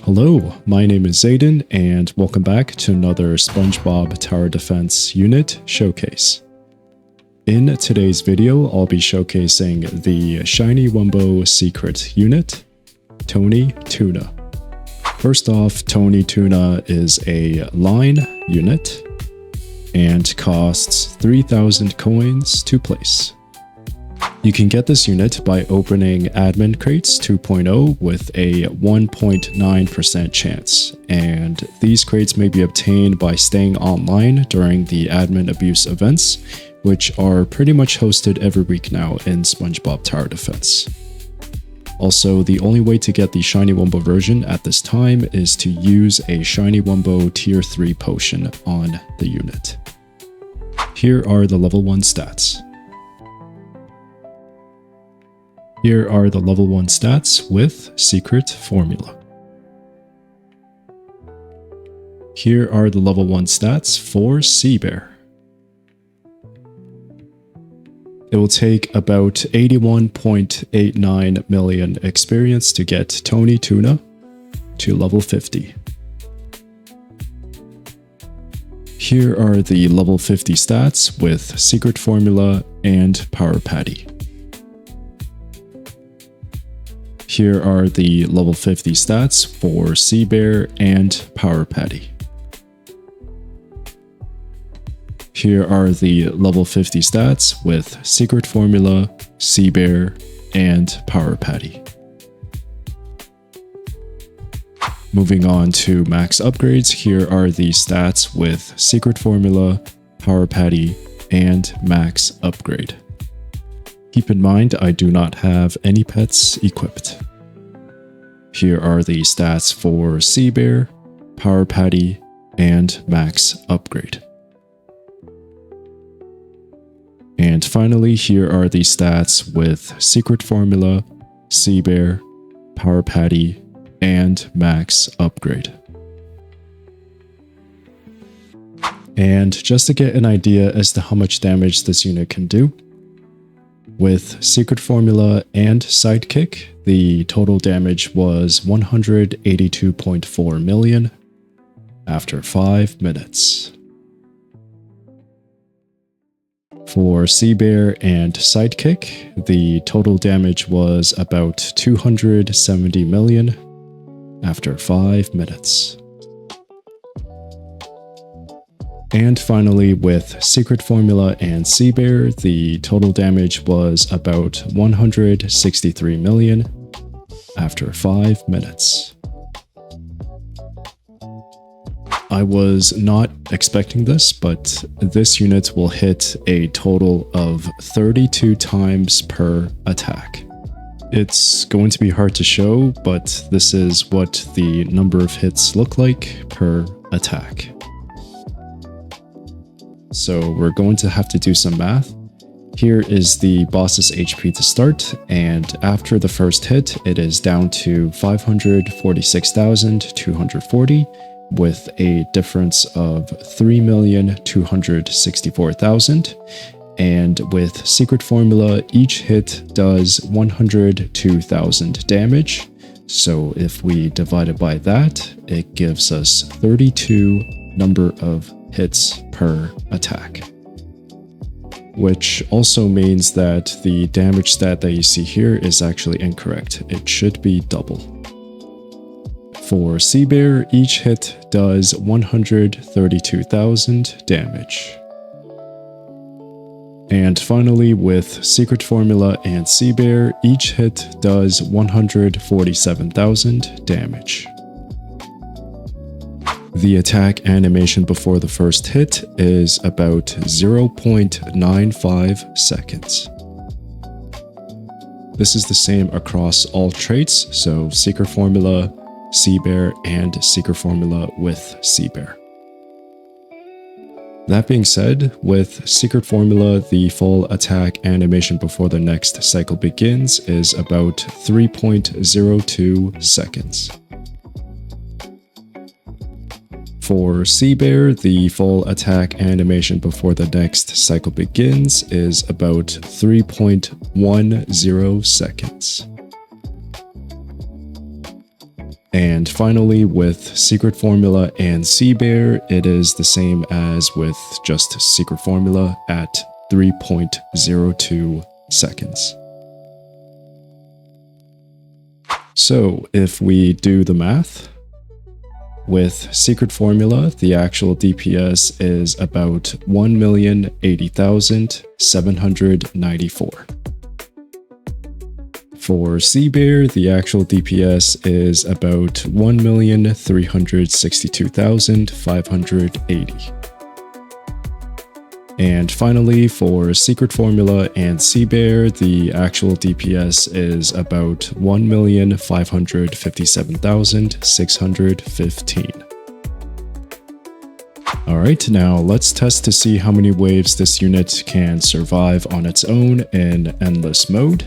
Hello, my name is Zayden, and welcome back to another SpongeBob Tower Defense unit showcase. In today's video, I'll be showcasing the Shiny Wumbo secret unit, Tony Tuna. First off, Tony Tuna is a line unit and costs 3,000 coins to place. You can get this unit by opening Admin Crates 2.0 with a 1.9% chance, and these crates may be obtained by staying online during the admin abuse events, which are pretty much hosted every week now in SpongeBob Tower Defense. Also, the only way to get the Shiny Wumbo version at this time is to use a Shiny Wumbo Tier 3 potion on the unit. Here are the level 1 stats. Here are the level 1 stats with secret formula. Here are the level 1 stats for Sea Bear. It will take about 81.89 million experience to get Tony Tuna to level 50. Here are the level 50 stats with secret formula and power patty. Here are the level 50 stats for Sea Bear and Power Patty. Here are the level 50 stats with Secret Formula, Sea Bear, and Power Patty. Moving on to max upgrades, here are the stats with Secret Formula, Power Patty, and max upgrade. Keep in mind, I do not have any pets equipped. Here are the stats for Sea Bear, Power Patty, and max upgrade. And finally, here are the stats with Secret Formula, Sea Bear, Power Patty, and max upgrade. And just to get an idea as to how much damage this unit can do, with Secret Formula and Sidekick, the total damage was 182.4 million after 5 minutes. For Sea Bear and Sidekick, the total damage was about 270 million after 5 minutes. And finally, with Secret Formula and Sea Bear, the total damage was about 163 million after 5 minutes. I was not expecting this, but this unit will hit a total of 32 times per attack. It's going to be hard to show, but this is what the number of hits look like per attack. So we're going to have to do some math. Here is the boss's HP to start, and after the first hit, it is down to 546,240 with a difference of 3,264,000. And with Secret Formula, each hit does 102,000 damage. So if we divide it by that, it gives us 32 number of hits per attack. Which also means that the damage stat that you see here is actually incorrect. It should be double. For Sea Bear, each hit does 132,000 damage. And finally, with Secret Formula and Sea Bear, each hit does 147,000 damage. The attack animation before the first hit is about 0.95 seconds. This is the same across all traits, so Secret Formula, Sea Bear, and Secret Formula with Sea Bear. That being said, with Secret Formula, the full attack animation before the next cycle begins is about 3.02 seconds. For Sea Bear, the full attack animation before the next cycle begins is about 3.10 seconds. And finally, with secret formula and C-Bear, it is the same as with just secret formula at 3.02 seconds. So if we do the math, with secret formula, the actual DPS is about 1,080,794. For C-Bear, the actual DPS is about 1,362,580. And finally, for secret formula and C-Bear, the actual DPS is about 1,557,615. Alright, now let's test to see how many waves this unit can survive on its own in endless mode.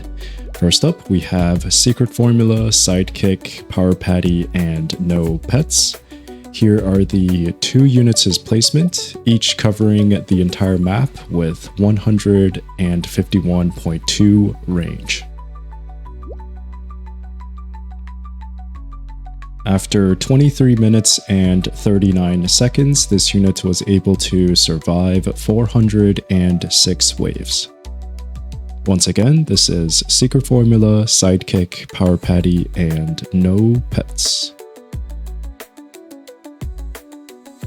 First up, we have secret formula, sidekick, power patty, and no pets. Here are the 2 units' placement, each covering the entire map with 151.2 range. After 23 minutes and 39 seconds, this unit was able to survive 406 waves. Once again, this is secret formula, sidekick, power patty, and no pets.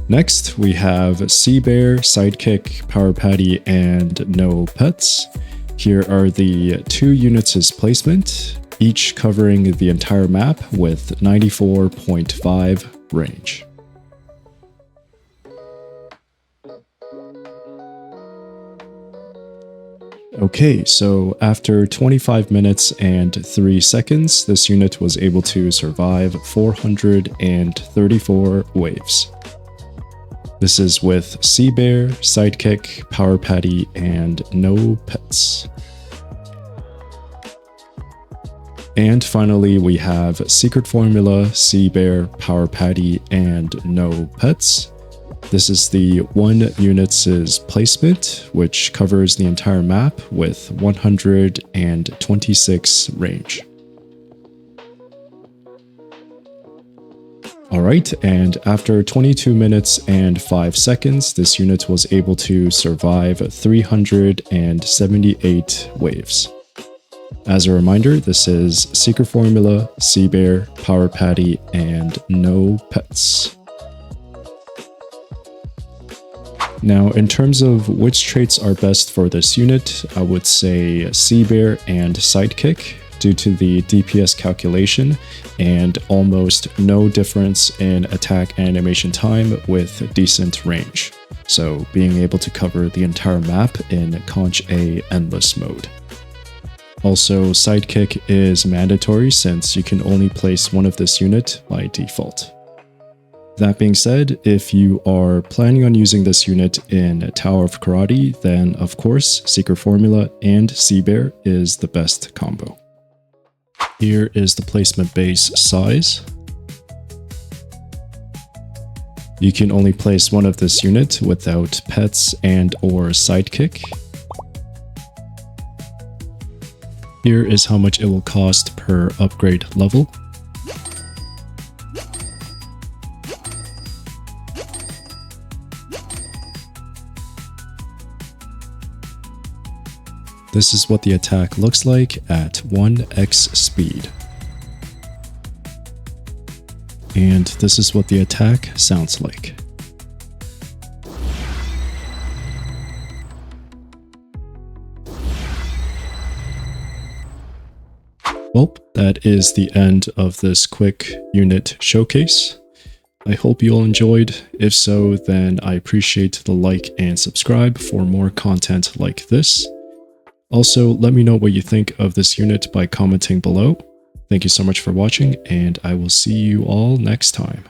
Next, we have C-Bear, sidekick, power patty, and no pets. Here are the 2 units' placement, each covering the entire map with 94.5 range. Okay, so after 25 minutes and 3 seconds, this unit was able to survive 434 waves. This is with C-Bear, sidekick, power patty, and no pets. And finally, we have secret formula, C-Bear, power patty, and no pets. This is the 1 unit's placement, which covers the entire map with 126 range. Alright, and after 22 minutes and 5 seconds, this unit was able to survive 378 waves. As a reminder, this is secret formula, C-Bear, power patty, and no pets. Now, in terms of which traits are best for this unit, I would say C-Bear and sidekick, due to the DPS calculation and almost no difference in attack animation time with decent range. So being able to cover the entire map in Conch A endless mode. Also, sidekick is mandatory since you can only place one of this unit by default. That being said, if you are planning on using this unit in Tower of Karate, then of course, Secret Formula and C-Bear is the best combo. Here is the placement base size. You can only place one of this unit without pets and or sidekick. Here is how much it will cost per upgrade level. This is what the attack looks like at 1x speed. And this is what the attack sounds like. Well, that is the end of this quick unit showcase. I hope you all enjoyed. If so, then I appreciate the like and subscribe for more content like this. Also, let me know what you think of this unit by commenting below. Thank you so much for watching, and I will see you all next time.